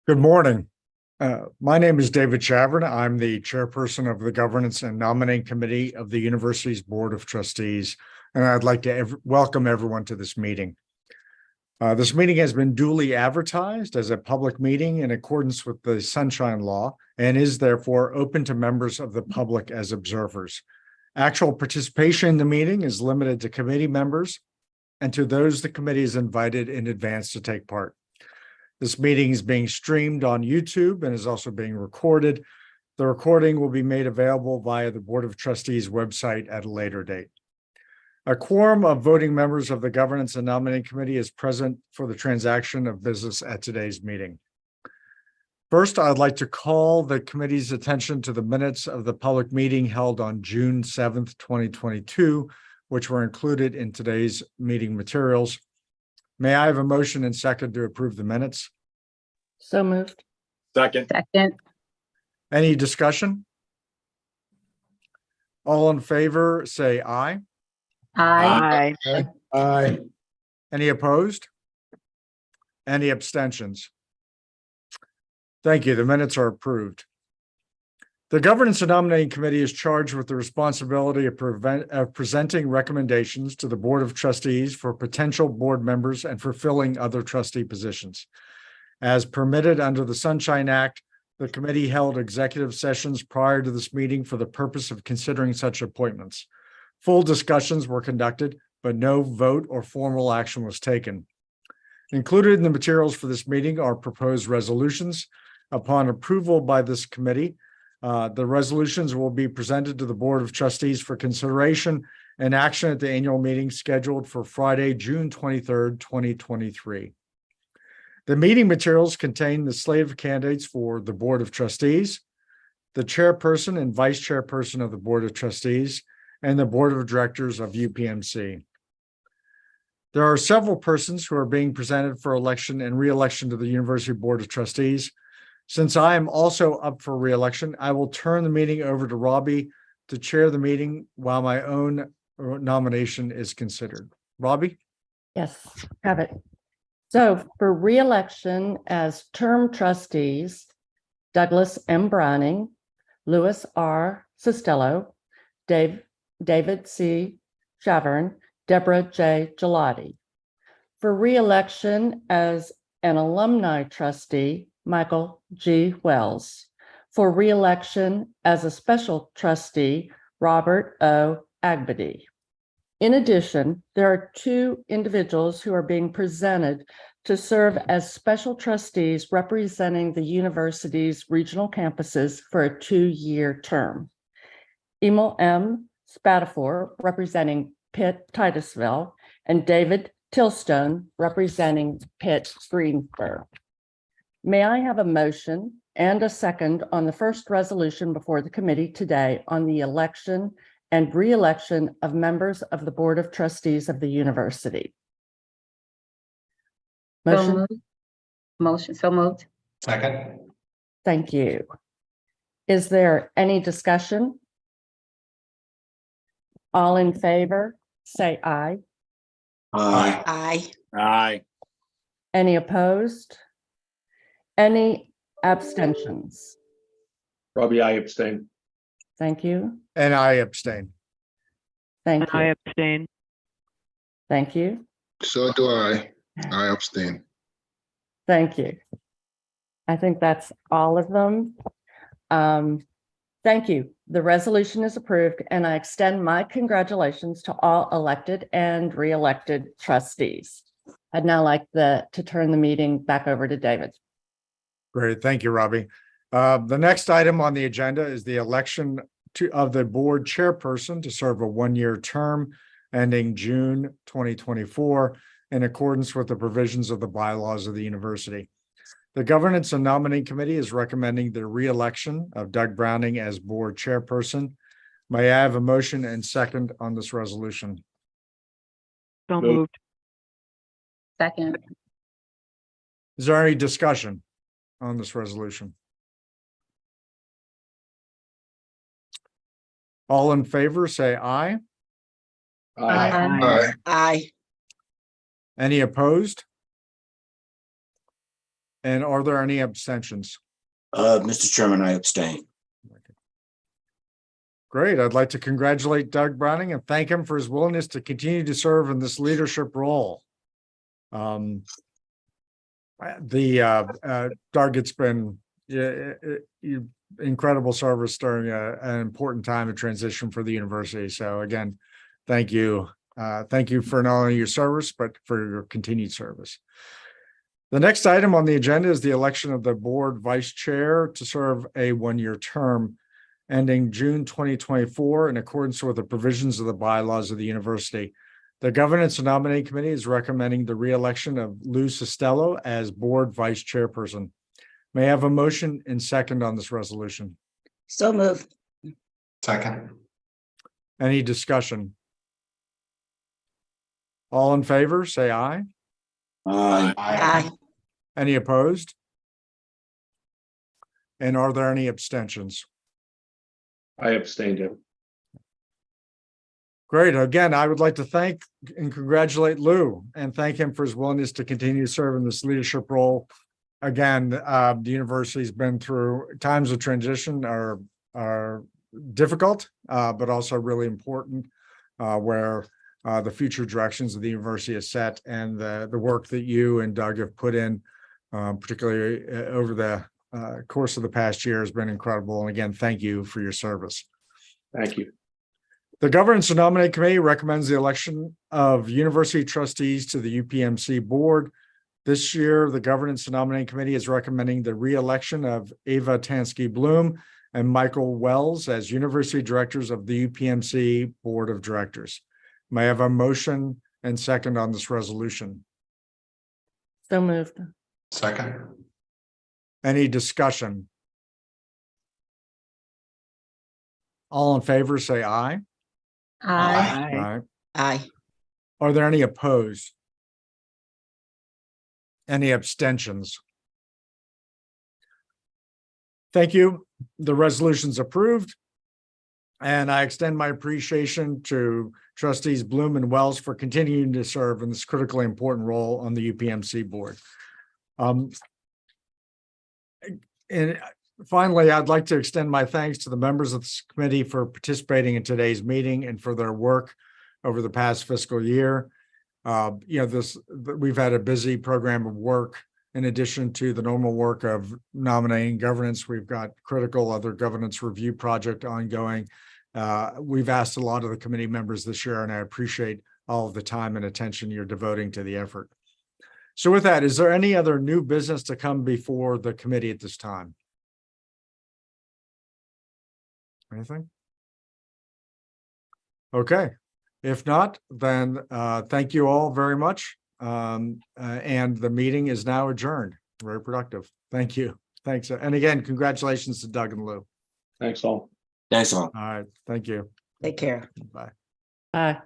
Good morning. My name is David Chavern. I'm the chairperson of the Governance and Nominating Committee of the University's Board of Trustees, and I'd like to welcome everyone to this meeting. This meeting has been duly advertised as a public meeting in accordance with the Sunshine Law and is therefore open to members of the public as observers. Actual participation in the meeting is limited to committee members and to those the committee is invited in advance to take part. This meeting is being streamed on YouTube and is also being recorded. The recording will be made available via the Board of Trustees website at a later date. A quorum of voting members of the Governance and Nominating Committee is present for the transaction of business at today's meeting. First, I'd like to call the committee's attention to the minutes of the public meeting held on June 7th, 2022, which were included in today's meeting materials. May I have a motion and second to approve the minutes? So moved. Second. Any discussion? All in favor, say aye. Aye. Aye. Any opposed? Any abstentions? Thank you. The minutes are approved. The Governance and Nominating Committee is charged with the responsibility of presenting recommendations to the Board of Trustees for potential board members and for filling other trustee positions. As permitted under the Sunshine Act, the committee held executive sessions prior to this meeting for the purpose of considering such appointments. Full discussions were conducted, but no vote or formal action was taken. Included in the materials for this meeting are proposed resolutions. Upon approval by this committee, the resolutions will be presented to the Board of Trustees for consideration and action at the annual meeting scheduled for Friday, June 23rd, 2023. The meeting materials contain the slate of candidates for the Board of Trustees, the chairperson and vice chairperson of the Board of Trustees, and the Board of Directors of UPMC. There are several persons who are being presented for election and re-election to the University Board of Trustees. Since I am also up for re-election, I will turn the meeting over to Robbie to chair the meeting while my own nomination is considered. Robbie? Yes, have it. So for re-election as term trustees, Douglas M. Browning, Louis R. Costello, David C. Chavern, Deborah J. Gelati. For re-election as an alumni trustee, Michael G. Wells. For re-election as a special trustee, Robert O. Agbady. In addition, there are two individuals who are being presented to serve as special trustees representing the university's regional campuses for a 2-year term. Emil M. Spatafor, representing Pitt Titusville, and David Tilstone, representing Pitt Greensboro. May I have a motion and a second on the first resolution before the committee today on the election and re-election of members of the Board of Trustees of the university? Motion? So moved. Second. Thank you. Is there any discussion? All in favor, say aye. Aye. Aye. Any opposed? Any abstentions? Robbie, I abstain. Thank you. And I abstain. Thank you. I abstain. Thank you. So do I. I abstain. Thank you. I think that's all of them. Thank you. The resolution is approved, and I extend my congratulations to all elected and re-elected trustees. I'd now like to turn the meeting back over to David. Great. Thank you, Robbie. The next item on the agenda is the election of the board chairperson to serve a 1-year term ending June 2024 in accordance with the provisions of the bylaws of the university. The Governance and Nominating Committee is recommending the re-election of Doug Browning as board chairperson. May I have a motion and second on this resolution? So moved. Second. Is there any discussion on this resolution? All in favor, say aye. Aye. Aye. Any opposed? And are there any abstentions? Mr. Chairman, I abstain. Great. I'd like to congratulate Doug Browning and thank him for his willingness to continue to serve in this leadership role. Doug, it's been incredible service during an important time of transition for the university. So again, thank you. Thank you for not only your service, but for your continued service. The next item on the agenda is the election of the board vice chair to serve a one-year term ending June 2024 in accordance with the provisions of the bylaws of the university. The Governance and Nominating Committee is recommending the re-election of Lou Costello as board vice chairperson. May I have a motion and second on this resolution? So moved. Second. Any discussion? All in favor, say aye. Aye. Any opposed? And are there any abstentions? I abstained. Great. Again, I would like to thank and congratulate Lou and thank him for his willingness to continue to serve in this leadership role. Again, the university's been through times of transition are difficult, but also really important, where the future directions of the university is set, and the work that you and Doug have put in, particularly over the course of the past year, has been incredible. And again, thank you for your service. Thank you. The Governance and Nominating Committee recommends the election of university trustees to the UPMC board. This year, the Governance and Nominating Committee is recommending the re-election of Ava Tansky Bloom and Michael Wells as university directors of the UPMC Board of Directors. May I have a motion and second on this resolution? So moved. Second. Any discussion? All in favor, say aye. Aye. Aye. Aye. Are there any opposed? Any abstentions? Thank you. The resolution's approved. And I extend my appreciation to trustees Bloom and Wells for continuing to serve in this critically important role on the UPMC board. And finally, I'd like to extend my thanks to the members of this committee for participating in today's meeting and for their work over the past fiscal year. We've had a busy program of work. In addition to the normal work of nominating governance, we've got critical other governance review project ongoing. We've asked a lot of the committee members this year, and I appreciate all of the time and attention you're devoting to the effort. So with that, is there any other new business to come before the committee at this time? Anything? Okay. If not, then thank you all very much. And the meeting is now adjourned. Very productive. Thank you. Thanks. And again, congratulations to Doug and Lou. Thanks all. Thanks all. All right. Thank you. Take care. Bye. Aye.